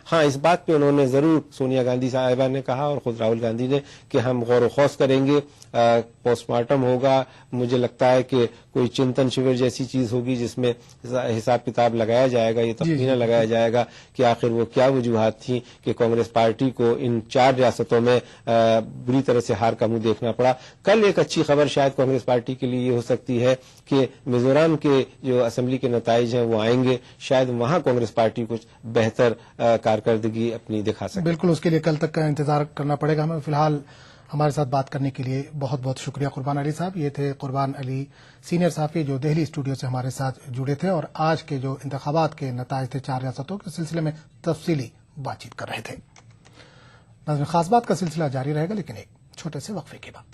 हाँ, इस बात पे उन्होंने जरूर सोनिया गांधी साहिबा ने कहा और खुद राहुल गांधी ने कि हम गौर खौस करेंगे, पोस्टमार्टम होगा। मुझे लगता है कि कोई चिंतन शिविर जैसी चीज होगी जिसमें हिसाब किताब लगाया जाएगा, ये तखमीना लगाया जाएगा कि आखिर वो क्या वजूहात थी कि कांग्रेस पार्टी को इन 4 रियासतों में बुरी तरह से हार का मुंह देखना पड़ा। कल एक अच्छी खबर शायद कांग्रेस पार्टी के लिए ये हो सकती है कि मिजोरम के जो असेंबली के नताइज हैं वो आएंगे, शायद वहां कांग्रेस पार्टी कुछ बेहतर कारकर्दगी अपनी दिखा सके। बिल्कुल, उसके लिए कल तक का इंतजार करना पड़ेगा हमें। फिलहाल हमारे साथ बात करने के लिए बहुत बहुत शुक्रिया कुर्बान अली साहब। ये थे कुर्बान अली सीनियर साफी जो दिल्ली स्टूडियो से हमारे साथ जुड़े थे और आज के जो इंतखाबात के नताइज थे 4 रियासतों के सिलसिले में तफसीली बातचीत कर रहे थे। नाज़रीन, खास बात का सिलसिला जारी रहेगा, लेकिन एक छोटे से वक्फे के बाद।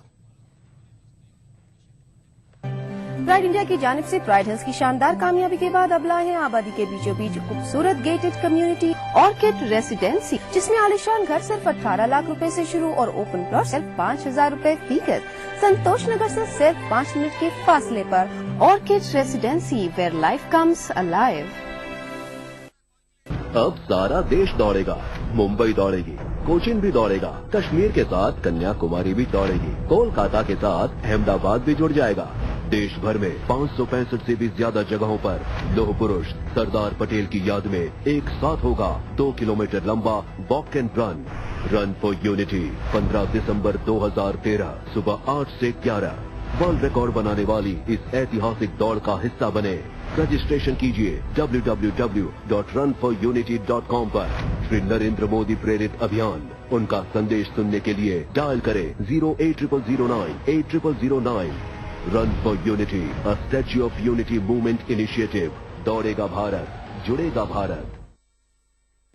प्राइड इंडिया की जानिब से प्राइड हिल्स की शानदार कामयाबी के बाद अब लाए हैं आबादी के बीचों बीच खूबसूरत गेटेड कम्युनिटी ऑर्किड रेसिडेंसी, जिसमें आलिशान घर सिर्फ 18 लाख रुपए से शुरू और ओपन प्लॉट सिर्फ 5,000 रुपए फीगत। संतोष नगर से सिर्फ 5 मिनट के फासले पर orchid residency, where life comes alive. अब सारा देश दौड़ेगा, मुंबई दौड़ेगी, कोचिन भी दौड़ेगा, कश्मीर के साथ कन्याकुमारी भी दौड़ेगी, कोलकाता के साथ अहमदाबाद भी जुड़ जाएगा। देश भर में 565 से भी ज्यादा जगहों पर लौह पुरुष सरदार पटेल की याद में एक साथ होगा 2 किलोमीटर लंबा walk and run for unity. 15 दिसंबर 2013 सुबह 8 से 11 वर्ल्ड रिकॉर्ड बनाने वाली इस ऐतिहासिक दौड़ का हिस्सा बने। रजिस्ट्रेशन कीजिए www.runforunity.com पर। श्री नरेंद्र मोदी प्रेरित अभियान, उनका संदेश सुनने के लिए डायल करें 08009 run for unity, a statue of unity movement initiative. दौड़ेगा भारत, जुड़ेगा भारत।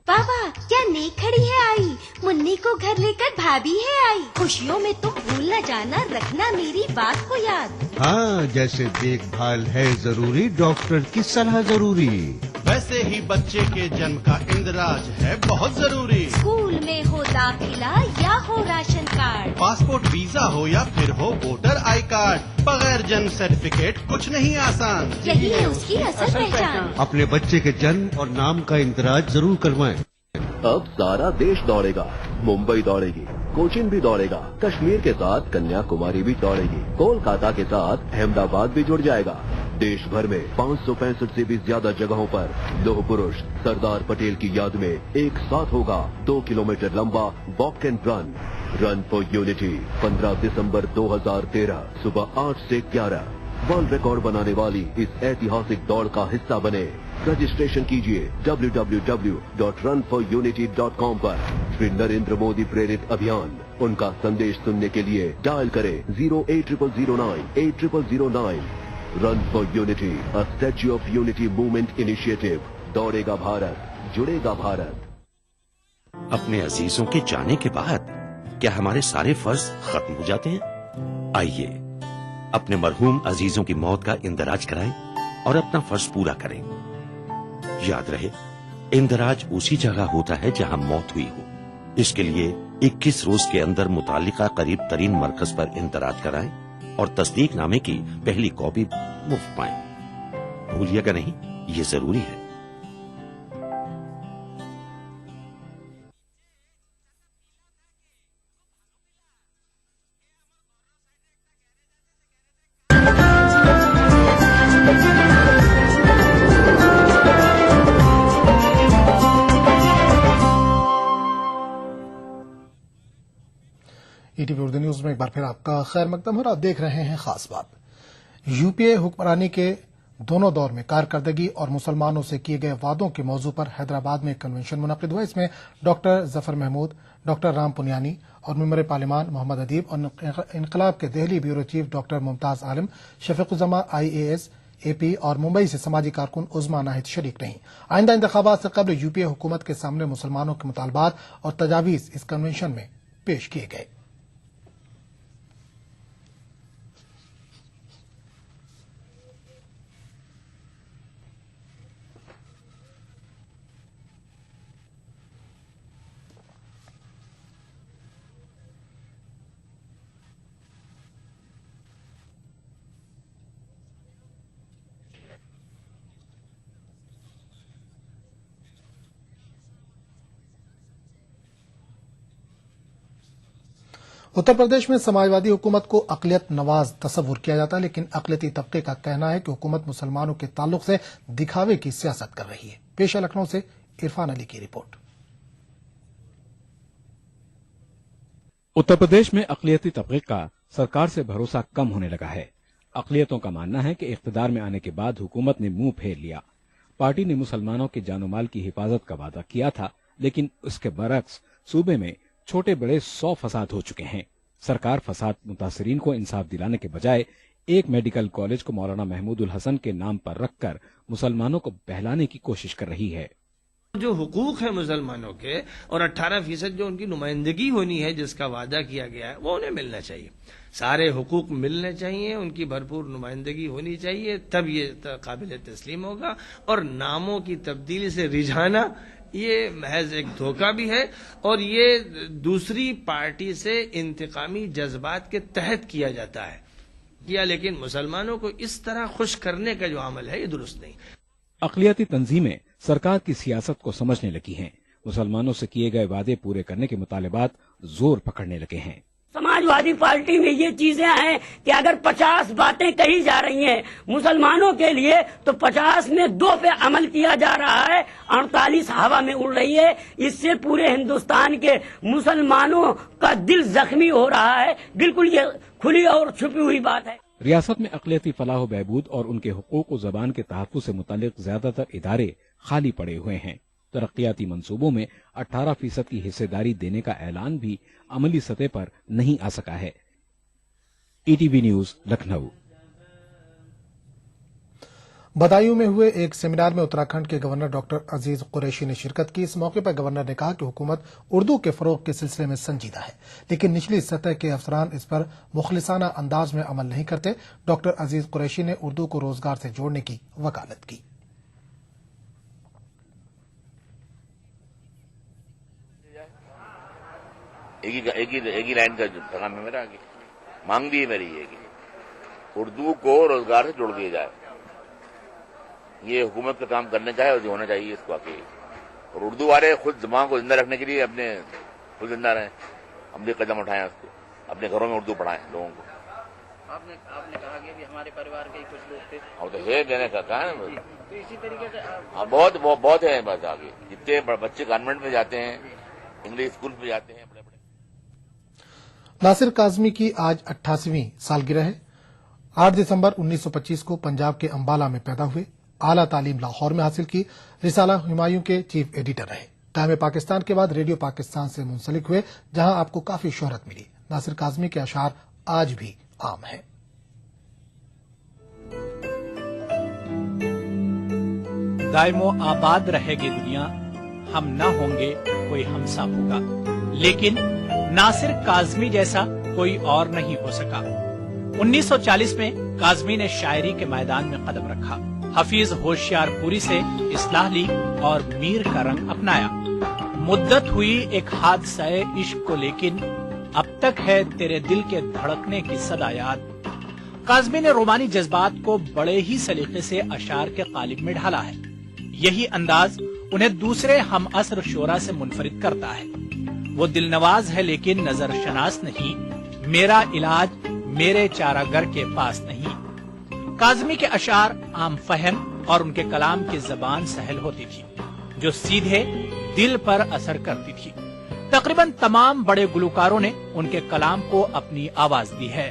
पापा, क्या नेक खड़ी है आई, मुन्नी को घर लेकर भाभी है आई। खुशियों में तुम भूल न जाना, रखना मेरी बात को याद। हाँ, जैसे देखभाल है जरूरी, डॉक्टर की सलाह जरूरी, वैसे ही बच्चे के जन्म का इंदराज है बहुत जरूरी। स्कूल में हो दाखिला या हो राशन कार्ड, पासपोर्ट वीजा हो या फिर हो वोटर आई कार्ड, बगैर जन्म सर्टिफिकेट कुछ नहीं आसान। यही है उसकी असल पहचान। अपने बच्चे के जन्म और नाम का इंदराज जरूर करवाएं। अब सारा देश दौड़ेगा, मुंबई दौड़ेगी, कोचिन भी दौड़ेगा, कश्मीर के साथ कन्याकुमारी भी दौड़ेगी, कोलकाता के साथ अहमदाबाद भी जुड़ जाएगा। देश भर में 565 से भी ज्यादा जगहों पर लौह पुरुष सरदार पटेल की याद में एक साथ होगा 2 किलोमीटर लंबा walk and run for unity. 15 दिसंबर 2013 सुबह 8 से 11 वर्ल्ड रिकॉर्ड बनाने वाली इस ऐतिहासिक दौड़ का हिस्सा बने। रजिस्ट्रेशन कीजिए www.runforunity.com पर। श्री नरेंद्र मोदी प्रेरित अभियान, उनका संदेश सुनने के लिए डायल करें 08009 run for unity, a statue of unity movement initiative. दौड़ेगा भारत, जुड़ेगा भारत। अपने अजीजों के जाने के बाद क्या हमारे सारे फर्ज खत्म हो जाते हैं? आइए अपने मरहूम अजीजों की मौत का इंदराज कराएं और अपना फर्ज पूरा करें। याद रहे, इंदराज उसी जगह होता है जहां मौत हुई हो। इसके लिए 21 रोज के अंदर मुतालिका करीब तरीन मरकज पर इंदराज कराएं और तस्दीकनामे की पहली कॉपी मुफ्त पाएं। भूलिएगा नहीं, ये जरूरी है। ईटीवी उर्दू न्यूज में एक बार फिर आपका खैर मकदम है और आप देख रहे हैं खास बात। यूपीए हुक्मरानी के दोनों दौर में कारकर्दगी और मुसलमानों से किए गए वादों के मौजू पर हैदराबाद में एक कन्वेंशन मुनक्किद हुआ। इसमें डॉक्टर जफर महमूद, डॉक्टर राम पुनियानी और मेंबर पार्लियामान मोहम्मद अदीब और इनकलाब के Delhi bureau chief doctor Mumtaz Alam, Shafiquzzaman IAS AP और मुंबई से समाजी कारकुन उज़मा नाहिद शरीक रहीं। आइंदा इंतखाबात से कबल यूपीए हुकूमत के सामने मुसलमानों के मुतालबात और तजावीज इस कन्वेंशन में पेश किए गए। उत्तर प्रदेश में समाजवादी हुकूमत को अक़लियत नवाज तस्वुर किया जाता है, लेकिन अक़लियती तबके का कहना है कि हुकूमत मुसलमानों के ताल्लुक से दिखावे की सियासत कर रही है। पेश है लखनऊ से इरफान अली की रिपोर्ट। उत्तर प्रदेश में अक़लियती तबके का सरकार से भरोसा कम होने लगा है। अक़लियतों का मानना है कि इख्तिदार में आने के बाद हुकूमत ने मुंह फेर लिया। पार्टी ने मुसलमानों के जानो माल की हिफाजत का वादा किया था, लेकिन उसके बरक्स सूबे में छोटे बड़े 100 फसाद हो चुके हैं। सरकार फसाद मुतासरीन को इंसाफ दिलाने के बजाय एक मेडिकल कॉलेज को मौलाना महमूद उल हसन के नाम पर रखकर मुसलमानों को बहलाने की कोशिश कर रही है। जो हुकूक है मुसलमानों के और 18% जो उनकी नुमाइंदगी होनी है, जिसका वादा किया गया है, वो उन्हें मिलना चाहिए। सारे हुकूक मिलने चाहिए, उनकी भरपूर नुमाइंदगी होनी चाहिए, तब ये काबिल तस्लीम होगा। और नामों की तब्दीली से रिझाना ये महज एक धोखा भी है और ये दूसरी पार्टी से इंतकामी जज्बात के तहत किया जाता है किया, लेकिन मुसलमानों को इस तरह खुश करने का जो अमल है ये दुरुस्त नहीं। अक़लियती तंजीमें सरकार की सियासत को समझने लगी हैं। मुसलमानों से किए गए वादे पूरे करने के मुतालिबात जोर पकड़ने लगे हैं। समाजवादी पार्टी में ये चीजें हैं कि अगर 50 बातें कही जा रही हैं मुसलमानों के लिए, तो 50 में 2 पे अमल किया जा रहा है, 48 हवा में उड़ रही है। इससे पूरे हिंदुस्तान के मुसलमानों का दिल जख्मी हो रहा है। बिल्कुल ये खुली और छुपी हुई बात है। रियासत में अक़लियती फलाह बहबूद और उनके हुकूक व ज़बान के तहफ़्फ़ुज़ से मुतालिक ज्यादातर इदारे खाली पड़े हुए हैं। तरक्याती मंसूबों में 18% की हिस्सेदारी देने का ऐलान भी अमली सतह पर नहीं आ सका है। ETV news Lucknow. बदायूं में हुए एक सेमिनार में उत्तराखंड के गवर्नर डॉक्टर अजीज कुरैशी ने शिरकत की। इस मौके पर गवर्नर ने कहा कि हुकूमत उर्दू के फरोग के सिलसिले में संजीदा है, लेकिन निचली सतह के अफसरान इस पर मुखलिसाना अंदाज में अमल नहीं करते। डॉक्टर अजीज कुरैशी ने उर्दू को रोजगार से जोड़ने की वकालत की। एक ही लाइन का पैगाम है मेरा आगे, मांग भी है मेरी ये कि उर्दू को रोजगार से जोड़ दिया जाए। ये हुकूमत का काम करने का है और जो होना चाहिए इसको आके। और उर्दू वाले खुद जबान को जिंदा रखने के लिए अपने खुद जिंदा रहें, हम भी कदम उठाएं, उसको अपने घरों में उर्दू पढ़ाएं लोगों को। आपने कहा कि अभी हमारे परिवार के कुछ लोग थे, और तो है देने का कहा है, तो इसी तरीके से बहुत है बस आगे। जितने बच्चे कॉन्वेंट में जाते हैं, इंग्लिश स्कूल में जाते हैं, बड़े बड़े। नासिर काज़मी की आज 88वीं सालगिरह है। 8 दिसंबर 1925 को पंजाब के अंबाला में पैदा हुए। आला तालीम लाहौर में हासिल की। रिसाला हुमायूं के चीफ एडिटर रहे। कायम पाकिस्तान के बाद रेडियो पाकिस्तान से मुंसलिक हुए, जहां आपको काफी शोहरत मिली। नासिर काज़मी के अशार आज भी आम हैं। दायमो आबाद रहेगी दुनिया, हम न होंगे कोई हमसा होगा, लेकिन नासिर काज़मी जैसा कोई और नहीं हो सका। 1940 में काज़मी ने शायरी के मैदान में कदम रखा। हफीज होशियारपुरी से इस्लाह ली और मीर का रंग अपनाया। मुद्दत हुई एक हादसाए इश्क को, लेकिन अब तक है तेरे दिल के धड़कने की सदा याद। काज़मी ने रोमानी जज्बात को बड़े ही सलीके से अशार के कालिब में ढाला है। यही अंदाज उन्हें दूसरे हम असर शोरा से मुनफरिद करता है। वो दिलनवाज है लेकिन नजर शनास नहीं, मेरा इलाज मेरे चारागर के पास नहीं। काज़मी के अशार आम फहम और उनके कलाम की जबान सहल होती थी, जो सीधे दिल पर असर करती थी। तकरीबन तमाम बड़े गुलकारों ने उनके कलाम को अपनी आवाज दी है।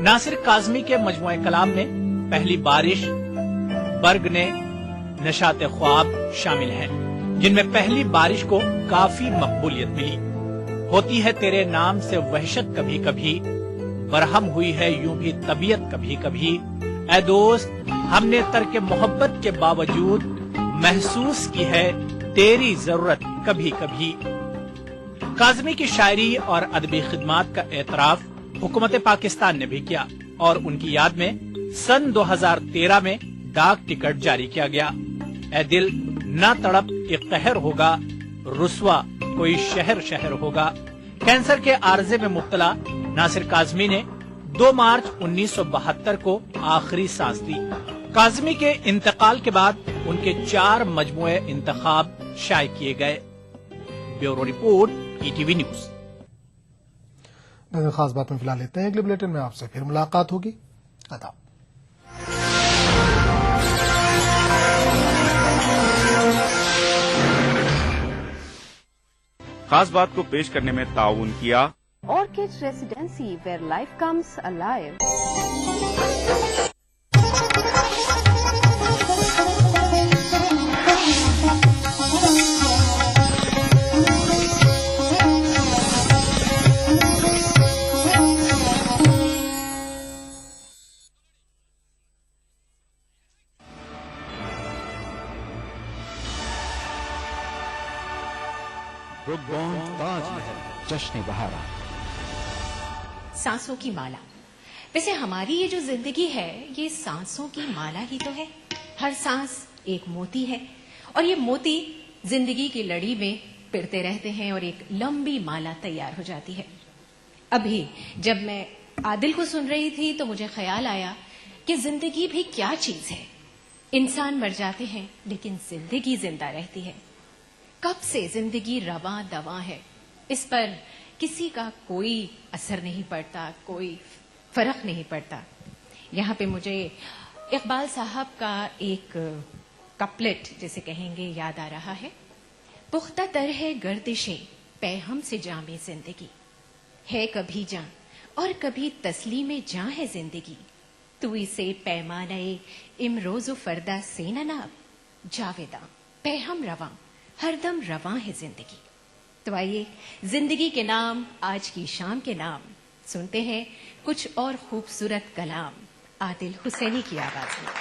नासिर काज़मी के मजमुए कलाम में पहली बारिश, बर्ग ने, नशाते ख्वाब शामिल हैं, जिनमें पहली बारिश को काफी मकबूलियत मिली। होती है तेरे नाम से वहशत कभी कभी, बरहम हुई है यूं भी तबीयत कभी कभी। ऐ दोस्त हमने तर्क मोहब्बत के बावजूद महसूस की है तेरी जरूरत कभी कभी। काज़मी की शायरी और अदबी खिदमात का एतराफ हुकूमत पाकिस्तान ने भी किया और उनकी याद में सन 2013 में डाक टिकट जारी किया गया। ए दिल ना तड़प एक कहर होगा, रुस्वा कोई शहर शहर होगा। कैंसर के आर्जे में मुब्तला नासिर काज़मी ने 2 मार्च 1972 को आखिरी सांस दी। काज़मी के इंतकाल के बाद उनके 4 मजमूए इंतखाब शाये किए गए। Bureau report, ETV news. नजर खास बात में फिलहाल लेते हैं, अगले बुलेटिन में आपसे फिर मुलाकात होगी। आदाब। खास बात को पेश करने में ताउन किया Orchid Residency, where life comes alive. जश्न बहार। सांसों की माला। वैसे हमारी ये जो जिंदगी है ये सांसों की माला ही तो है। हर सांस एक मोती है और ये मोती जिंदगी की लड़ी में पिरते रहते हैं और एक लंबी माला तैयार हो जाती है। अभी जब मैं आदिल को सुन रही थी तो मुझे ख्याल आया कि जिंदगी भी क्या चीज है। इंसान मर जाते हैं लेकिन जिंदगी जिंदा रहती है। कब से जिंदगी रवां दवां है, इस पर किसी का कोई असर नहीं पड़ता, कोई फर्क नहीं पड़ता। यहाँ पे मुझे इकबाल साहब का एक कपलेट जिसे कहेंगे याद आ रहा है। पुख्ता तर है गर्दिशे पैहम से जामे जिंदगी, है कभी जां और कभी तस्लीमे जां है जिंदगी। तू इसे पैमाने इमरोज़ो फरदा से न नाप, जावेदा पैहम रवां हरदम रवां है जिंदगी। तो आइए जिंदगी के नाम, आज की शाम के नाम सुनते हैं कुछ और खूबसूरत कलाम आदिल हुसैनी की आवाज में।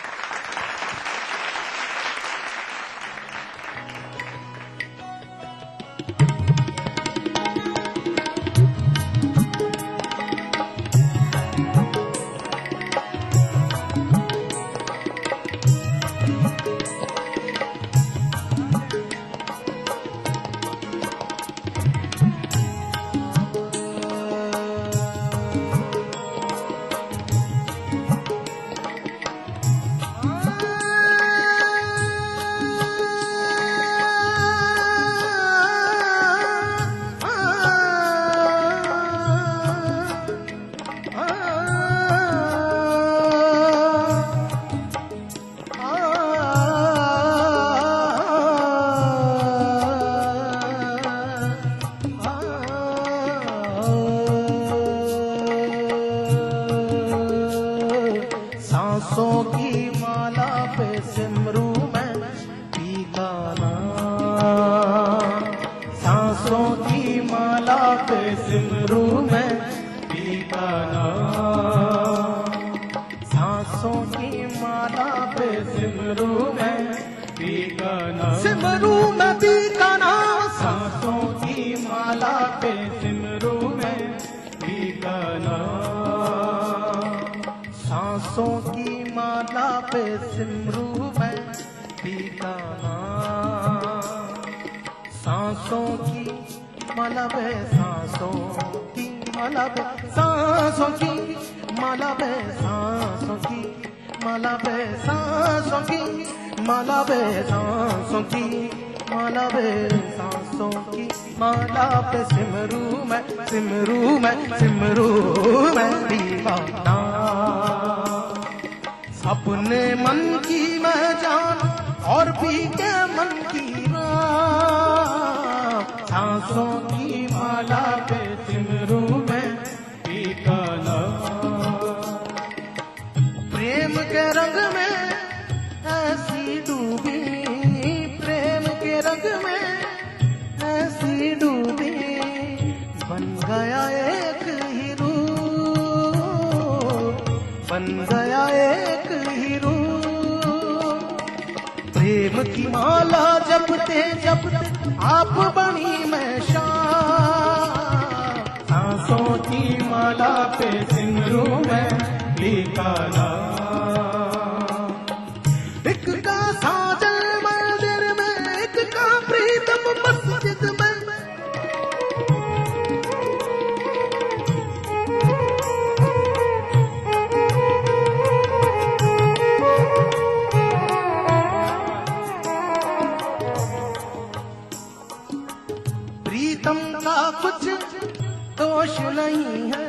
अपने मन की मैं जान और भी के मन की सांसों की माला पे सिमरू में पीका प्रेम के रंग में ऐसी डूबी, प्रेम के रंग में ऐसी डूबी, बन गया एक हीरो, बन गया एक हीरो। प्रेम की माला जपते जपते आप बनी मैं शाम। सांसों की माला पे सिमरू मैं का नाम। एक का साजन मंदिर में, एक का प्रीतम मस्जिद में। प्रीतम का कुछ दोष नहीं है,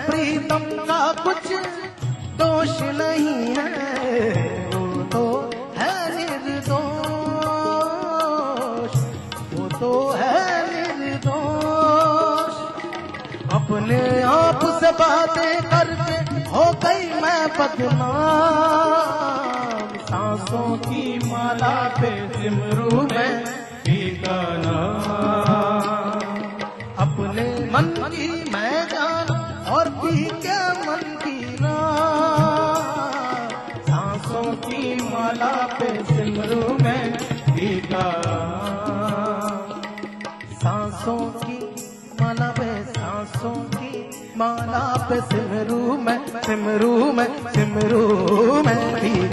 प्रीतम का कुछ दोष नहीं है, वो तो है निर्दोष, वो तो है निर्दोष। अपने आप से बातें करके हो गई मैं बदनाम। सांसों की माला पे सिमरू मैं का नाम। अपने मन की मैं जान और भी क्या मन की रात। सांसों की माला पे सिमरू मैं का। सांसों की माला पे, सांसों की माला पे सिमरू मैं, सिमरू मैं, सिमरू मैं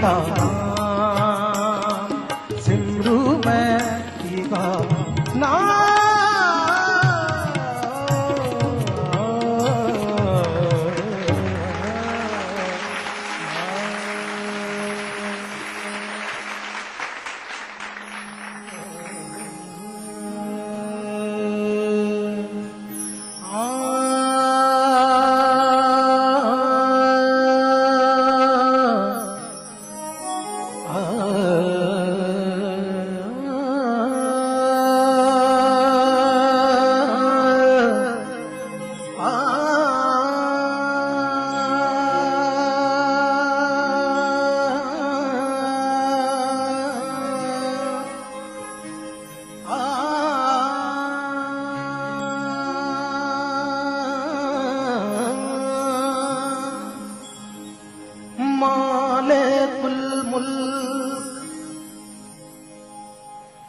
का। सिमरू मैं का नाम।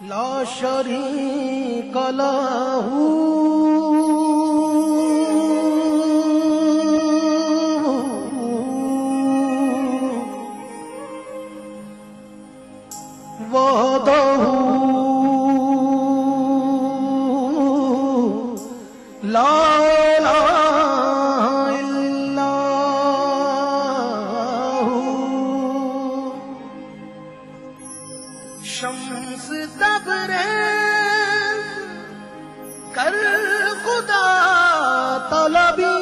ला शरीक लहू वहदहू ला इलाहा इल्लल्लाहु। शम्स तबरेज़ कर खुदा तलबी,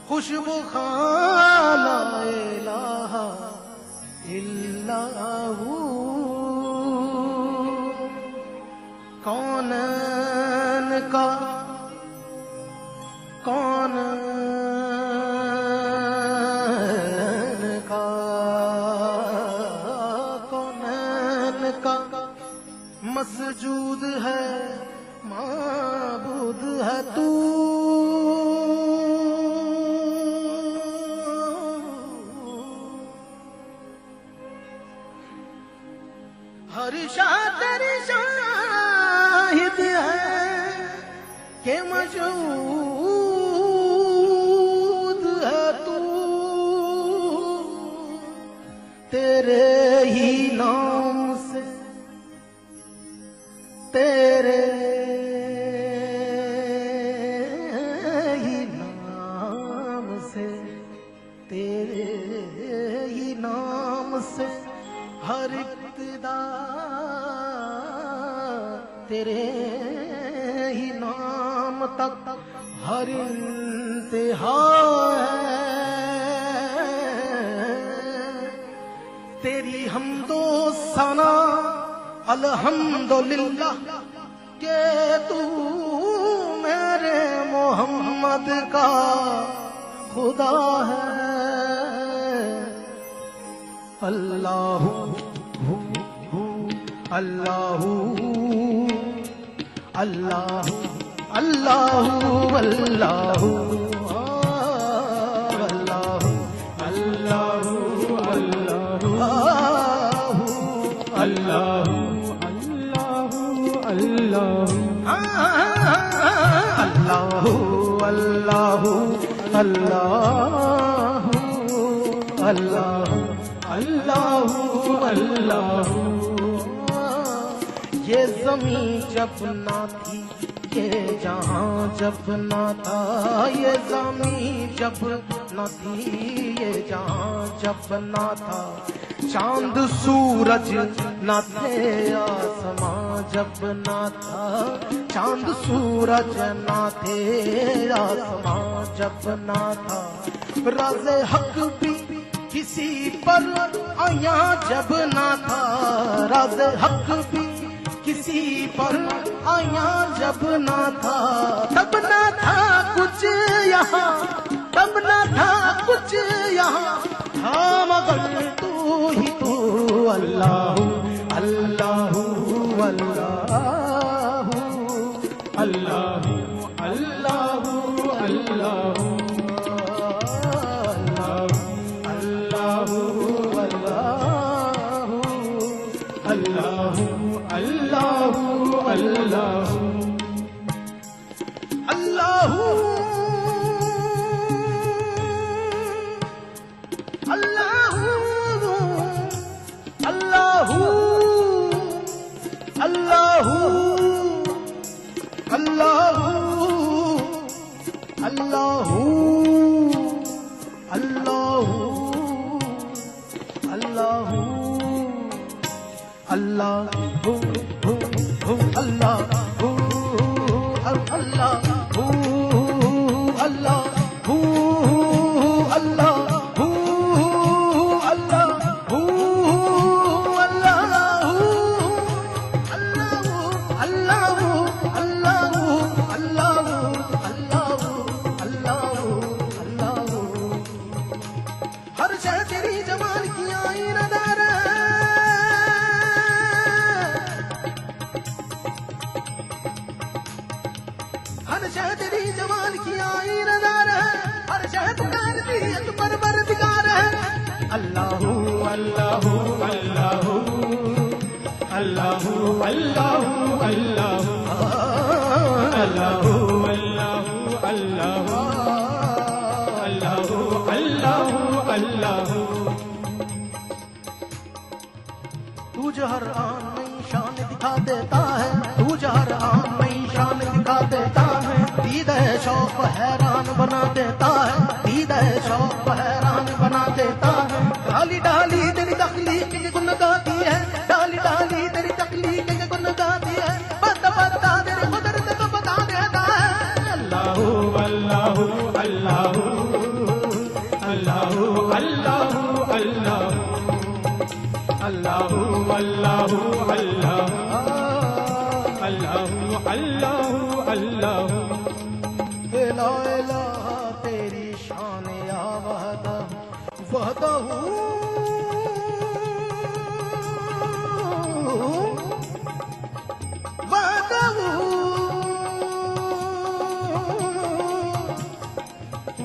खुशबू खाला इलाहा इल्लल्लाहु। कौनन का मसजूद है, माबूद है तू। हर शाह तेरी शाहिद है के मौजूद है तू। तेरे ही नाम से, तेरे ही नाम से, तेरे ही नाम से हर इब्तिदा, तेरे ही नाम तक हर इंतहा है। तेरी हमदो सना अल्हम्दुलिल्लाह के तू मेरे मोहम्मद का खुदा है। अल्लाहू अल्लाहू अल्लाहू अल्लाहू अल्लाहू अल्लाहू अल्लाह अल्लाह अल्लाह अल्लाह अल्लाह। ये ज़मीं जब ना थी, ये जहां जब ना था, ये ज़मीं जब न थी, ये जहां जब ना था, चांद सूरज न थे, आसमां जब ना था, चांद सूरज न थे, आसमां जब ना था, राज़े हक भी किसी पर आया जब ना था, राज़े हक भी किसी पर आया जब ना था, तब ना था कुछ यहाँ, तब ना था कुछ यहाँ, हाँ मगर तू ही तू अल्लाह अल्लाह अल्लाह अल्लाह अल्लाह अल्लाह तू जो हर आन नई शान दिखा देता है, तू जो हर आन नई शान दिखा देता है, दीद है शौक हैरान बना देता है, दीद है शौक हैरान बना देता है, डाली डाली तेरी तकलीफ के गुन गाती है, डाली डाली तेरी तकलीफ के गुन गाती है, बता बता तेरी कुदरत को बता देता है, अल्लाह अल्लाह अल्लाह अल्लाह अल्लाह अल्लाह अल्लाह अल्लाह अल्लाह अल्लाह अल्लाह ला इलाहा तेरी शान या वहदहू वहदहू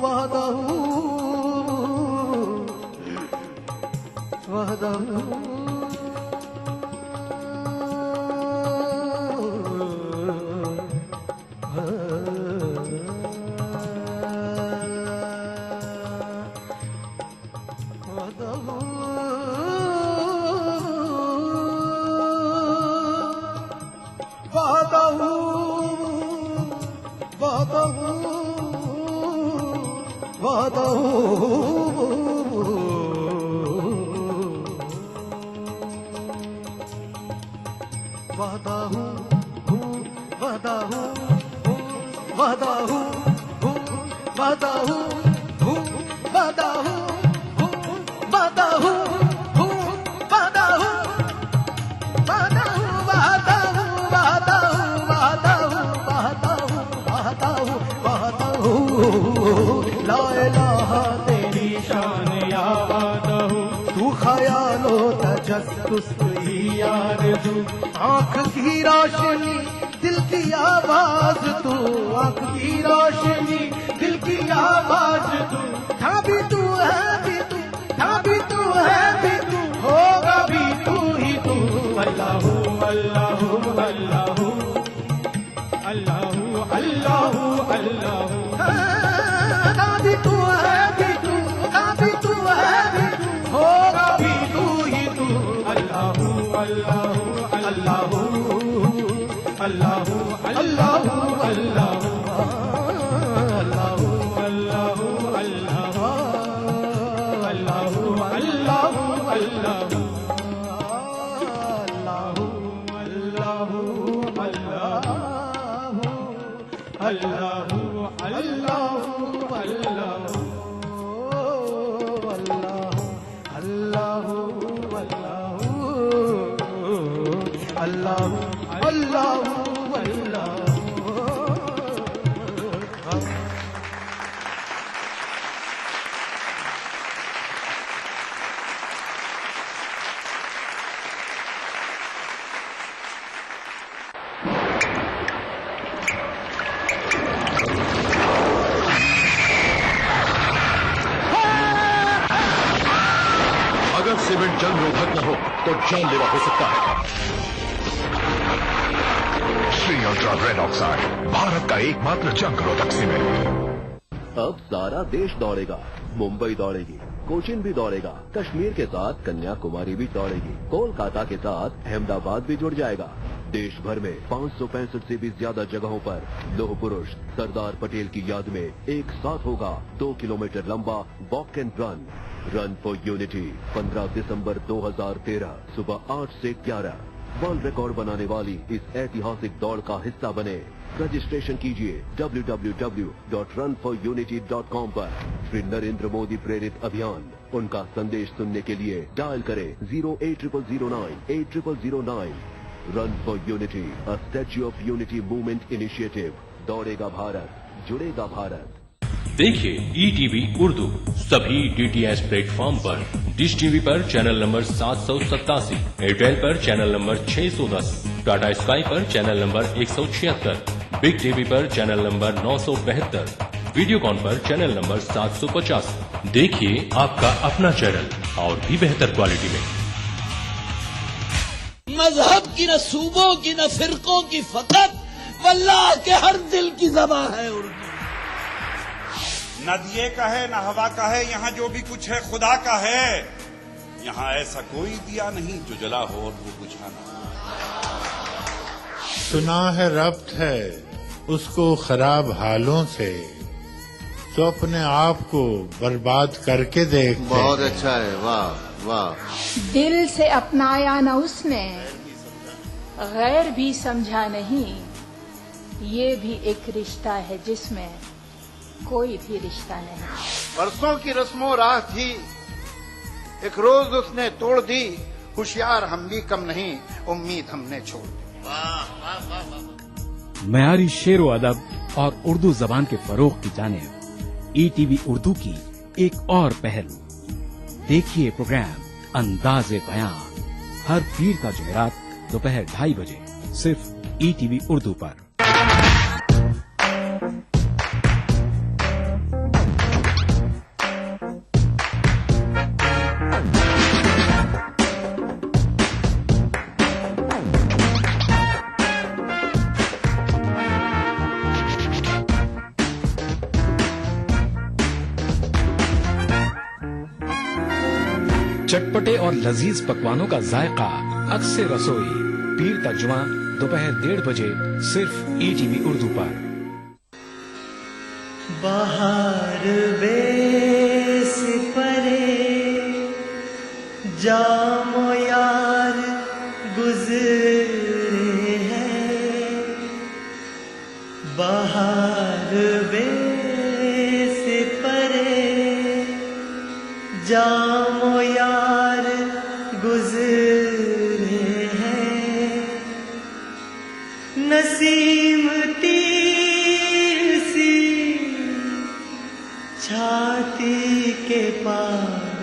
वहदहू वहदहू आँख की रोशनी दिल की आवाज तू, आँख की रोशनी दिल की आवाज तू, था भी तू है भी तू, था भी तू है भी तू, होगा भी तू ही तू, अल्लाह अल्लाह अल्लाह अल्लाह अल्लाह अल्लाह था भी तू अगर सीमेंट जंग रोधक न हो तो जानलेवा हो सकता है। Shri ultra red oxide, Bharat का एकमात्र जंग रोधक सीमेंट। अब सारा देश दौड़ेगा, मुंबई दौड़ेगी, कोचिन भी दौड़ेगा, कश्मीर के साथ कन्याकुमारी भी दौड़ेगी, कोलकाता के साथ अहमदाबाद भी जुड़ जाएगा। देश भर में 565 से भी ज्यादा जगहों पर लौह पुरुष सरदार पटेल की याद में एक साथ होगा 2 किलोमीटर लंबा walk and run for unity. 15 दिसंबर 2013 सुबह 8 से 11 वर्ल्ड रिकॉर्ड बनाने वाली इस ऐतिहासिक दौड़ का हिस्सा बने। रजिस्ट्रेशन कीजिए www.runforunity.com पर। श्री नरेंद्र मोदी प्रेरित अभियान, उनका संदेश सुनने के लिए डायल करें 08009 run for unity, a statue of unity movement initiative. दौड़ेगा भारत, जुड़ेगा भारत। देखिए ETV उर्दू सभी DTH प्लेटफॉर्म पर। डिश टीवी पर चैनल नंबर 787, एयरटेल पर चैनल नंबर 610, टाटा स्काई पर चैनल नंबर 176, बिग टीवी पर चैनल नंबर 972, वीडियोकॉन पर चैनल नंबर 750। देखिए आपका अपना चैनल और भी बेहतर क्वालिटी में। मजहब की न सूबों की न फिरकों की फकत वल्लाह के हर दिल की ज़बान है उर्दू। न दिए का है न हवा का है, यहाँ जो भी कुछ है खुदा का है। यहाँ ऐसा कोई दिया नहीं जो जला हो और वो बुझाना। सुना है रब्त है उसको खराब हालों से, तो अपने आप को बर्बाद करके देख। बहुत अच्छा है, वाह वाह। दिल से अपनाया न उसने, गैर भी समझा नहीं। ये भी एक रिश्ता है जिसमें कोई भी रिश्ता नहीं। बरसों की रस्मों राह थी, एक रोज उसने तोड़ दी। होशियार हम भी कम नहीं, उम्मीद हमने छोड़ दी। मयारी शेरो अदब और उर्दू जबान के फरोग की जानिब ETV उर्दू की एक और पहल। देखिए प्रोग्राम अंदाज़े बयां हर पीर का जुमेरात दोपहर 2:30 बजे सिर्फ ETV उर्दू पर। चटपटे और लजीज पकवानों का जायका अक्सर रसोई पीर का जुमा दोपहर 1:30 बजे सिर्फ ETV उर्दू पर। बाहर बेस परे जामो यार गुजरे हैं, बाहर बेस परे जामो यार गुजरे हैं। नसीम तीर सी छाती के पार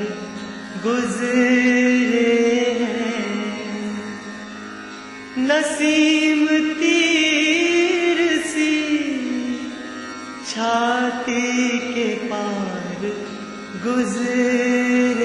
गुजरे हैं। नसीम तीर सी छाती के पार गुजरे